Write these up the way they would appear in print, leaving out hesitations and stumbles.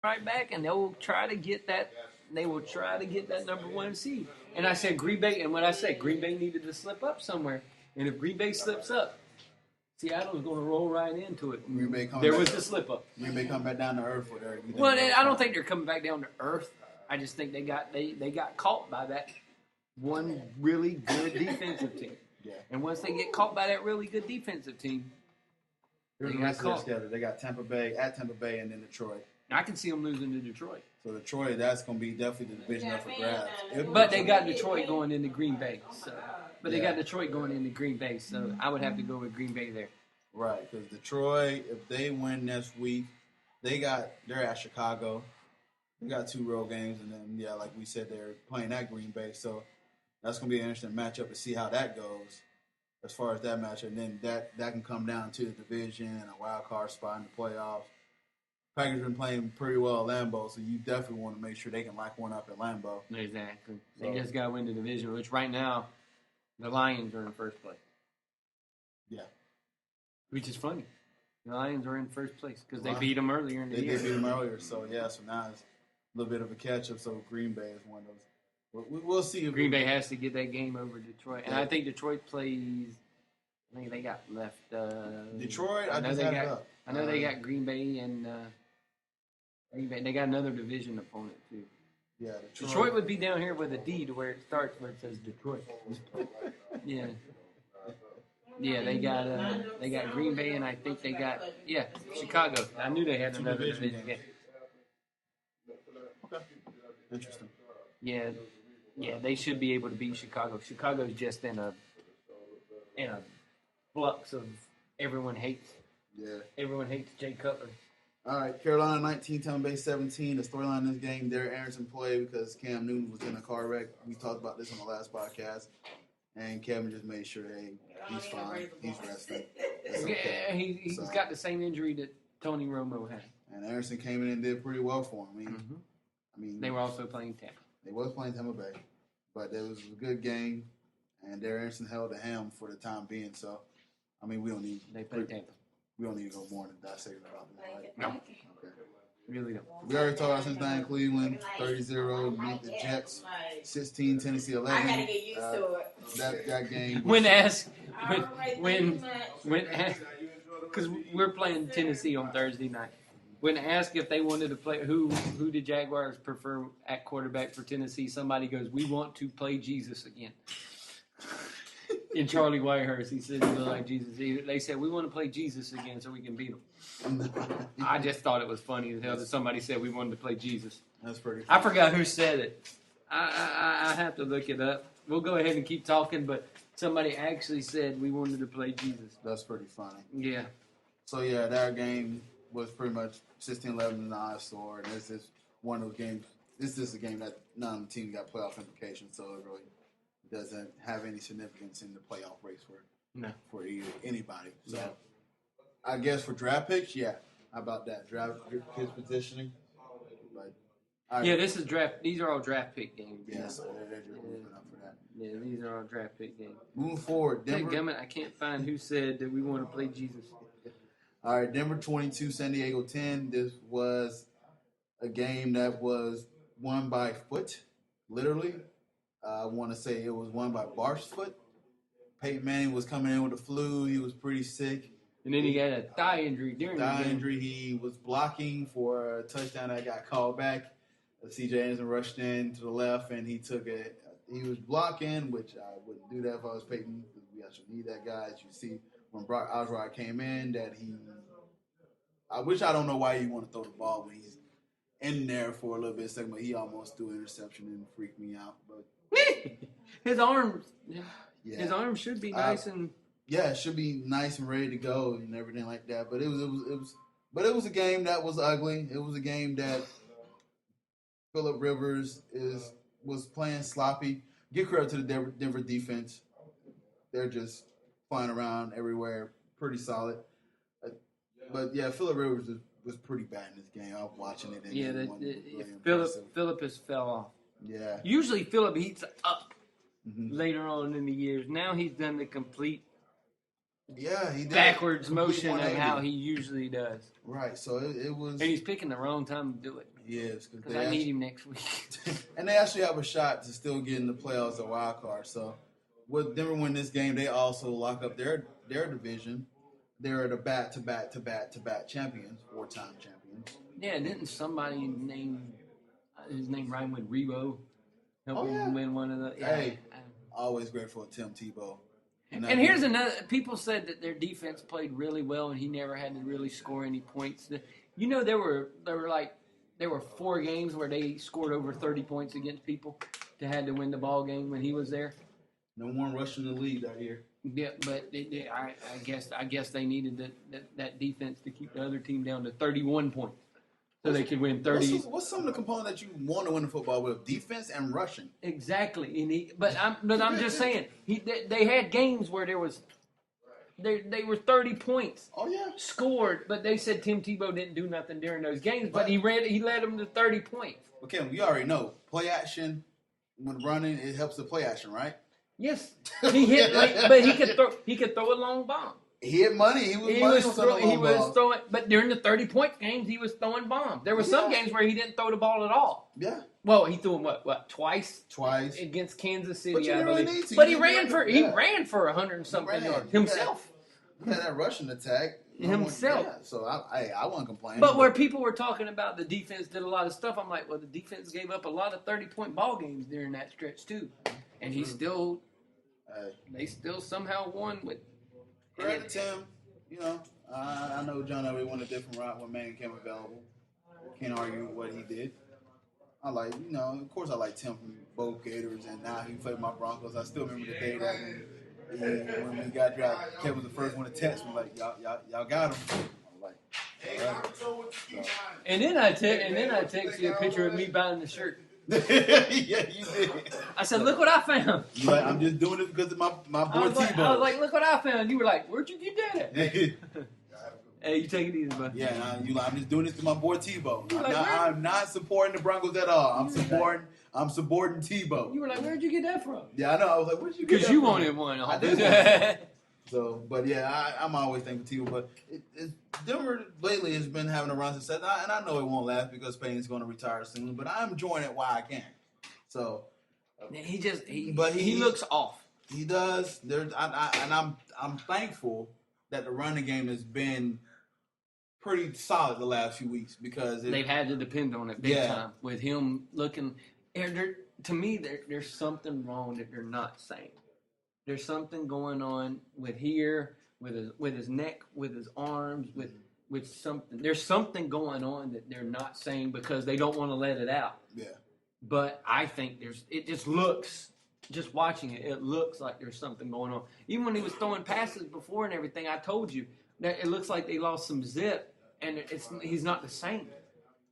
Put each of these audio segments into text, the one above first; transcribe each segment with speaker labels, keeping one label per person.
Speaker 1: right back, and they will try to get that. They will try to get that number 1 seed. And I said Green Bay, and what I said, Green Bay needed to slip up somewhere. And if Green Bay slips up, Seattle's going to roll right into it. There was the slip up.
Speaker 2: Green Bay come back down to earth with her.
Speaker 1: Well, I don't think they're coming back down to earth. I just think they got caught by that one really good defensive team.
Speaker 2: Yeah.
Speaker 1: And once they get caught by that really good defensive team,
Speaker 2: they got schedule. They got Tampa Bay, and then Detroit.
Speaker 1: I can see them losing to Detroit.
Speaker 2: So Detroit, that's going to be definitely the division up for grabs.
Speaker 1: But they got Detroit going into Green Bay. So. But they got Detroit going into Green Bay, so I would have to go with Green Bay there.
Speaker 2: Right, because Detroit, if they win next week, they're at Chicago. They got 2 road games, and then, like we said, they're playing at Green Bay. So that's going to be an interesting matchup to see how that goes as far as that matchup. And then that can come down to the division and a wild card spot in the playoffs. Packers been playing pretty well at Lambeau, so you definitely want to make sure they can lock one up at Lambeau.
Speaker 1: Exactly. They just got to win the division, which right now the Lions are in first place.
Speaker 2: Yeah.
Speaker 1: Which is funny. The Lions are in first place because they beat them earlier in the year.
Speaker 2: They beat them earlier, so now it's a little bit of a catch-up. So Green Bay is one of those. We'll see. If
Speaker 1: Green Bay has to get that game over Detroit. And I think Detroit plays – I think they got left
Speaker 2: Detroit,
Speaker 1: I know they got Green Bay and Green Bay. They got another division opponent, too.
Speaker 2: Yeah,
Speaker 1: Detroit would be down here with a D to where it starts where it says Detroit. Yeah. Yeah, they got Green Bay, and I think they got Chicago. I knew they had another division game.
Speaker 2: Okay, interesting.
Speaker 1: Yeah, they should be able to beat Chicago. Chicago's just in a flux of everyone hates.
Speaker 2: Yeah,
Speaker 1: everyone hates Jay Cutler.
Speaker 2: All right, Carolina 19, Tampa Bay 17. The storyline in this game, Derek Anderson played because Cam Newton was in a car wreck. We talked about this on the last podcast. And Kevin just made sure he's fine. He's resting.
Speaker 1: Okay. He's got the same injury that Tony Romo had.
Speaker 2: And Anderson came in and did pretty well for him. I mean,
Speaker 1: they were also playing Tampa.
Speaker 2: They was playing Tampa Bay, but it was a good game, and Derek Anderson held the helm for the time being. So, I mean, we don't need.
Speaker 1: They played Tampa.
Speaker 2: We don't need to go more than dissect about this. Right?
Speaker 1: No.
Speaker 2: Okay.
Speaker 1: Really don't.
Speaker 2: We already talked about Cincinnati, Cleveland, 30-0, beat the Jets, 16, Tennessee 11.
Speaker 3: I gotta get used to it.
Speaker 2: That game.
Speaker 1: When because we're playing Tennessee on Thursday night. When asked if they wanted to play, who the Jaguars prefer at quarterback for Tennessee, somebody goes, "We want to play Jesus again." In Charlie Whitehurst, he said he looked like Jesus. They said, "We want to play Jesus again so we can beat them." I just thought it was funny as hell that somebody said we wanted to play Jesus.
Speaker 2: That's pretty funny.
Speaker 1: I forgot who said it. I have to look it up. We'll go ahead and keep talking, but somebody actually said we wanted to play Jesus.
Speaker 2: That's pretty funny.
Speaker 1: Yeah.
Speaker 2: So, that game was pretty much 16-11 in the eyesore, and this is one of those games. This is a game that none of the teams got playoff implications, so it really doesn't have any significance in the playoff race for anybody. So, I guess for draft picks, how about that? Draft picks positioning. But
Speaker 1: this is draft. These are all draft pick games.
Speaker 2: Yeah, so they're just moving up for that.
Speaker 1: Yeah, these are all draft pick games.
Speaker 2: Moving forward, Denver.
Speaker 1: Gummit, I can't find who said that we want to play Jesus.
Speaker 2: All right, Denver 22, San Diego 10. This was a game that was won by foot, literally. I want to say it was won by Barf's foot. Peyton Manning was coming in with the flu. He was pretty sick.
Speaker 1: And then he got a thigh injury during the game.
Speaker 2: He was blocking for a touchdown that got called back. C.J. Anderson rushed in to the left, and he took it. He was blocking, which I wouldn't do that if I was Peyton, because we actually need that guy. As you see, when Brock Osweiler came in, I don't know why you want to throw the ball when he's in there for a little bit second, but he almost threw an interception and freaked me out. But
Speaker 1: his arms should be nice and
Speaker 2: it should be nice and ready to go and everything like that. But it was a game that was ugly. It was a game that Phillip Rivers was playing sloppy. Give credit to the Denver defense. They're just flying around everywhere, pretty solid. But Phillip Rivers was pretty bad in this game. I was watching it.
Speaker 1: Phillip has fell off.
Speaker 2: Yeah.
Speaker 1: Usually Phillip heats up later on in the years. Now he's done the complete
Speaker 2: he did
Speaker 1: backwards motion of how he usually does.
Speaker 2: Right. So it was.
Speaker 1: And he's picking the wrong time to do it.
Speaker 2: He is.
Speaker 1: Because I need him next week.
Speaker 2: And they actually have a shot to still get in the playoffs, a wild card. So, with Denver win this game, they also lock up their division. They're the back-to-back champions, 4-time champions.
Speaker 1: Yeah, didn't somebody name his name rhyme with Rebo? Help him win one of the. Yeah.
Speaker 2: Hey, always grateful to Tim Tebow.
Speaker 1: And here's another. People said that their defense played really well, and he never had to really score any points. You know, there were 4 games where they scored over 30 points against people to had to win the ball game when he was there.
Speaker 2: No one rushing the lead that year.
Speaker 1: Yeah, but I guess they needed that defense to keep the other team down to 31 points, so they could win 30.
Speaker 2: What's some of the components that you want to win the football with? Defense and rushing.
Speaker 1: Exactly, and but I'm just saying they had games where they were 30 points.
Speaker 2: Oh yeah,
Speaker 1: scored, but they said Tim Tebow didn't do nothing during those games, but he led them to 30 points.
Speaker 2: Okay, we already know play action when running it helps the play action, right?
Speaker 1: Yes, he hit, but he could throw a long bomb.
Speaker 2: He hit money. He was
Speaker 1: throwing, but during the 30-point games, he was throwing bombs. There were some games where he didn't throw the ball at all.
Speaker 2: Yeah.
Speaker 1: Well, he threw them twice against Kansas City, I believe. But he ran for 100 and something yards himself.
Speaker 2: He had that rushing attack
Speaker 1: himself.
Speaker 2: Yeah, so I won't complain.
Speaker 1: But where people were talking about the defense did a lot of stuff, I'm like, well, the defense gave up a lot of 30-point ball games during that stretch too, and they still somehow won with.
Speaker 2: Credit Tim. You know, I know John Elway went a different route when Manning came available. Can't argue with what he did. Of course I like Tim from both Gators, and now he played my Broncos. I still remember the day that when we got drafted, Kev was the first one to text me like, y'all got him. I'm like, all right. So.
Speaker 1: And then I text you a picture of me buying the shirt.
Speaker 2: Yeah, you did.
Speaker 1: I said, look what I found.
Speaker 2: You're like, I'm just doing this because of my boy Tebow.
Speaker 1: I was like, look what I found. You were like, where'd you get that at? Hey, you take it easy, bud.
Speaker 2: Yeah, I'm just doing this to my boy Tebow. I'm not supporting the Broncos at all. I'm supporting Tebow.
Speaker 1: You were like, where'd you get that from?
Speaker 2: Yeah, I know. I was like, where'd you get that from?
Speaker 1: Because you wanted one.
Speaker 2: I did. So, but yeah, I'm always thankful Tebow. But Denver lately has been having a run of success, and I know it won't last because Payton's going to retire soon. But I'm enjoying it while I can. So,
Speaker 1: he looks off.
Speaker 2: He does. I'm thankful that the running game has been pretty solid the last few weeks because
Speaker 1: they've had to depend on it big time with him looking. To me, there's something wrong that they're not saying. There's something going on with his neck, with his arms, with something. There's something going on that they're not saying because they don't want to let it out.
Speaker 2: Yeah.
Speaker 1: But I think just watching it looks like there's something going on. Even when he was throwing passes before and everything, I told you that it looks like they lost some zip, and he's not the same.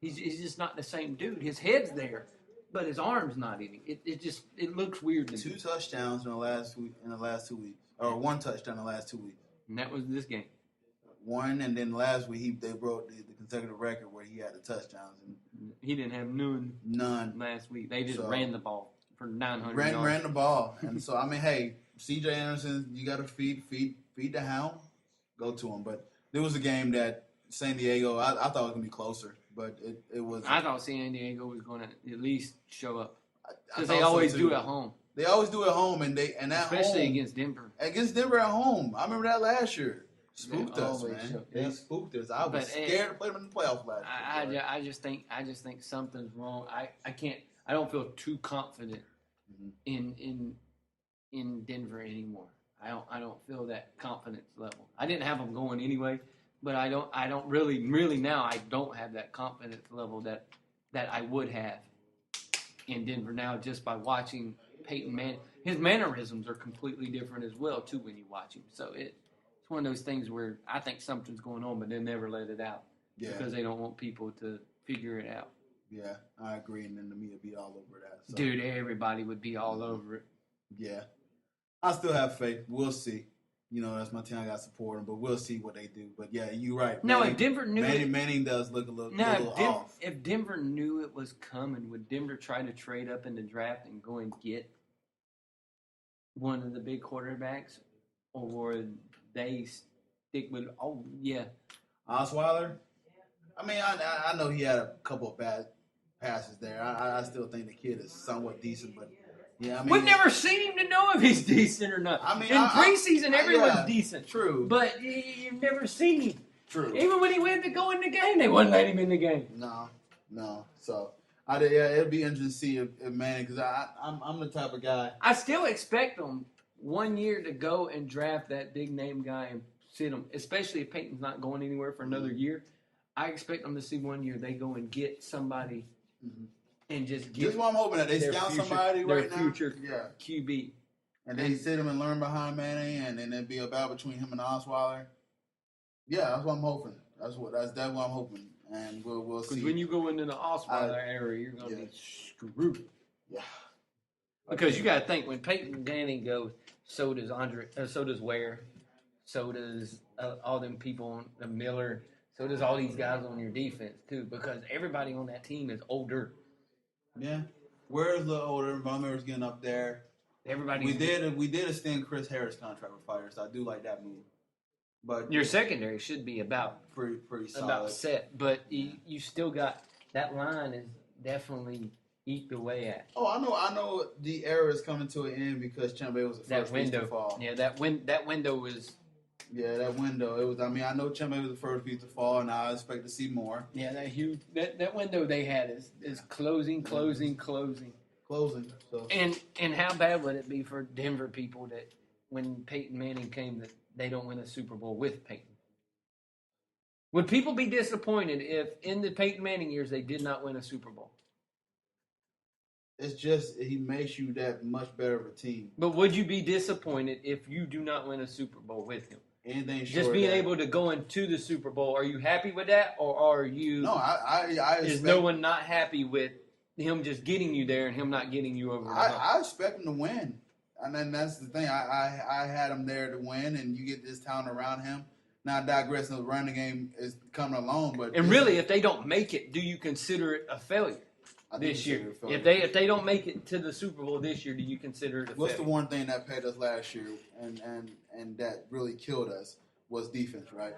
Speaker 1: He's just not the same dude. His head's there, but his arm's not in it. It looks weird.
Speaker 2: 2 touchdowns in the last 2 weeks, or 1 touchdown in the last 2 weeks.
Speaker 1: And that was this game.
Speaker 2: 1, and then last week they broke the consecutive record where he had the touchdowns. And
Speaker 1: he didn't have none last week. They just ran the ball for 900 yards.
Speaker 2: Ran the ball, and so I mean, hey, C.J. Anderson, you got to feed the hound. Go to him. But there was a game that San Diego, I thought it was gonna be closer, but it was.
Speaker 1: I thought San Diego was gonna at least show up because they always do at home.
Speaker 2: They always do at home,
Speaker 1: especially against Denver.
Speaker 2: Against Denver at home, I remember that last year. Spooked us, man. They spooked us. I was scared to play them in the playoffs last year.
Speaker 1: I just think something's wrong. I don't feel too confident in Denver anymore. I don't feel that confidence level. I didn't have them going anyway, but I don't really now. I don't have that confidence level that I would have in Denver now just by watching Peyton Manning. His mannerisms are completely different as well too when you watch him. So it's one of those things where I think something's going on, but they never let it out because they don't want people to figure it out.
Speaker 2: Yeah, I agree, and then the media be all over that. So.
Speaker 1: Dude, everybody would be all over it.
Speaker 2: Yeah. I still have faith. We'll see. That's my team. I got to support them, but we'll see what they do. But yeah, you're right.
Speaker 1: No, if Denver knew
Speaker 2: Manning does look a little off.
Speaker 1: If Denver knew it was coming, would Denver try to trade up in the draft and go and get one of the big quarterbacks, or would they stick with? Oh yeah,
Speaker 2: Osweiler. I mean, I know he had a couple of bad passes there. I still think the kid is somewhat decent, but yeah, I mean,
Speaker 1: we've never seen him to know if he's decent or not.
Speaker 2: I mean,
Speaker 1: in preseason, everyone's decent.
Speaker 2: True,
Speaker 1: but you've never seen him.
Speaker 2: True.
Speaker 1: Even when he went to go in the game, they wouldn't let him in the game.
Speaker 2: No. So, it'd be interesting to see if Manning, because I'm the type of guy.
Speaker 1: I still expect them 1 year to go and draft that big name guy and sit him, especially if Peyton's not going anywhere for another year. I expect them to see 1 year they go and get somebody and just get.
Speaker 2: Just what I'm hoping that they scout somebody right now.
Speaker 1: Their future QB.
Speaker 2: And they sit him and learn behind Manning, and then there'd be a battle between him and Osweiler. Yeah, that's what I'm hoping. That's definitely what I'm hoping, and we'll see.
Speaker 1: Because when you go into the Osweiler area, you're gonna be screwed.
Speaker 2: Yeah.
Speaker 1: Because you got to think when Peyton Manning goes, so does so does Ware, so does all them people on Miller, so does all these guys on your defense too. Because everybody on that team is older.
Speaker 2: Yeah, Ware's a little older. Von Miller's getting up there. We did extend Chris Harris' contract with fire, so I do like that move. But
Speaker 1: your secondary should be about
Speaker 2: pretty solid.
Speaker 1: About set, but you still got that line is definitely eked away at.
Speaker 2: Oh, I know. The era is coming to an end because Chembe was the first piece to fall.
Speaker 1: Yeah, that window was.
Speaker 2: Yeah, that window. It was. I mean, I know Chembe was the first piece to fall, and I expect to see more.
Speaker 1: Yeah, that window they had is closing.
Speaker 2: So.
Speaker 1: And how bad would it be for Denver people that when Peyton Manning came that they don't win a Super Bowl with Peyton? Would people be disappointed if in the Peyton Manning years they did not win a Super Bowl?
Speaker 2: It's just he makes you that much better of a team.
Speaker 1: But would you be disappointed if you do not win a Super Bowl with him?
Speaker 2: Anything short
Speaker 1: just being able to go into the Super Bowl, are you happy with that, or are you?
Speaker 2: No, I
Speaker 1: is no one not happy with him just getting you there and him not getting you over the hump?
Speaker 2: I expect him to win, and then that's the thing. I had him there to win, and you get this talent around him. Now, digressing, the running game is coming along, but
Speaker 1: really, if they don't make it, do you consider it a failure this year? If they don't make it to the Super Bowl this year, do you consider it a failure?
Speaker 2: What's the one thing that paid us last year and that really killed us was defense, right?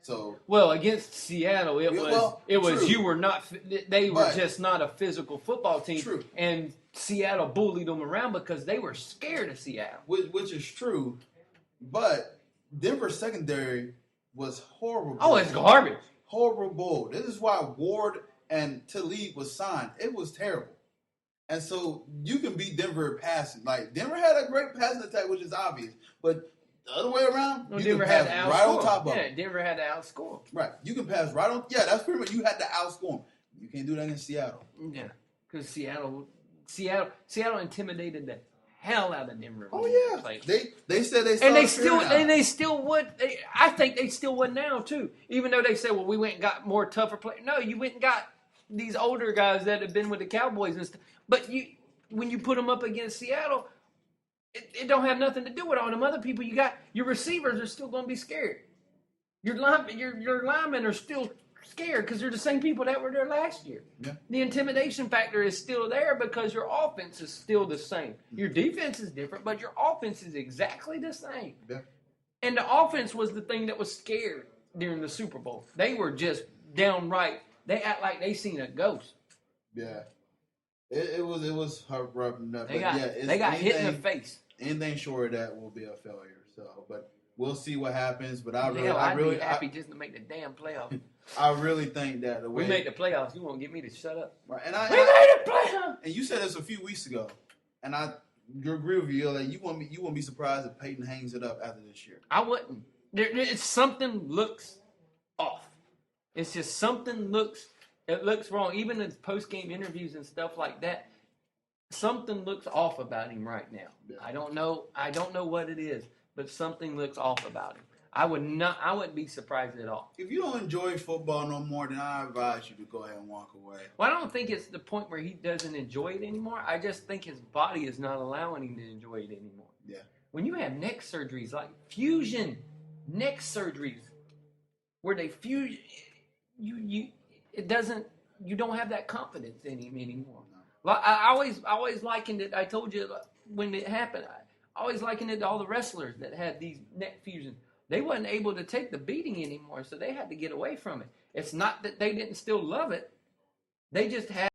Speaker 2: So
Speaker 1: against Seattle, it was true. You were not. They were just not a physical football team.
Speaker 2: True.
Speaker 1: And Seattle bullied them around because they were scared of Seattle,
Speaker 2: which is true, but Denver's secondary was horrible.
Speaker 1: Oh, it's garbage.
Speaker 2: Horrible. This is why Ward and Talib was signed. It was terrible. And so you can beat Denver passing. Like, Denver had a great passing attack, which is obvious. But the other way around, you
Speaker 1: Denver
Speaker 2: can pass
Speaker 1: had to
Speaker 2: right on top of them.
Speaker 1: Yeah, Denver had to outscore.
Speaker 2: Right. You can pass right on. Yeah, that's pretty much, you had to outscore them. You can't do that in Seattle.
Speaker 1: Yeah, because Seattle intimidated the hell out of Denver.
Speaker 2: Oh yeah, they said they
Speaker 1: and they still would. I think they still would now too. Even though they said, well, we went and got more tougher players. No, you went and got these older guys that have been with the Cowboys and stuff. But when you put them up against Seattle, it don't have nothing to do with all them other people. You got your receivers are still going to be scared. Your linemen are still scared because they're the same people that were there last year.
Speaker 2: Yeah.
Speaker 1: The intimidation factor is still there because your offense is still the same. Your defense is different, but your offense is exactly the same.
Speaker 2: Yeah.
Speaker 1: And the offense was the thing that was scared during the Super Bowl. They were just downright. They act like they seen a ghost.
Speaker 2: Yeah. It was heart rubbing up.
Speaker 1: They got hit in the face.
Speaker 2: Anything short of that will be a failure. So, but we'll see what happens. But
Speaker 1: I'd be happy just to make the damn playoffs.
Speaker 2: I really think that the way
Speaker 1: we make the playoffs, you won't get me to shut up.
Speaker 2: Right,
Speaker 1: we made the playoffs.
Speaker 2: And you said this a few weeks ago, and I agree with you. Like you won't be surprised if Peyton hangs it up after this year.
Speaker 1: I wouldn't. It's something looks off. It's just something looks wrong. Even in post game interviews and stuff like that, something looks off about him right now. Yeah. I don't know what it is, but something looks off about him. I wouldn't be surprised at all.
Speaker 2: If you don't enjoy football no more, then I advise you to go ahead and walk away.
Speaker 1: Well, I don't think it's the point where he doesn't enjoy it anymore. I just think his body is not allowing him to enjoy it anymore.
Speaker 2: Yeah.
Speaker 1: When you have neck surgeries, like fusion neck surgeries, where they fuse, you don't have that confidence in him anymore. No. I always likened it. I told you when it happened. I always likened it to all the wrestlers that had these neck fusions. They wasn't able to take the beating anymore, so they had to get away from it. It's not that they didn't still love it. They just had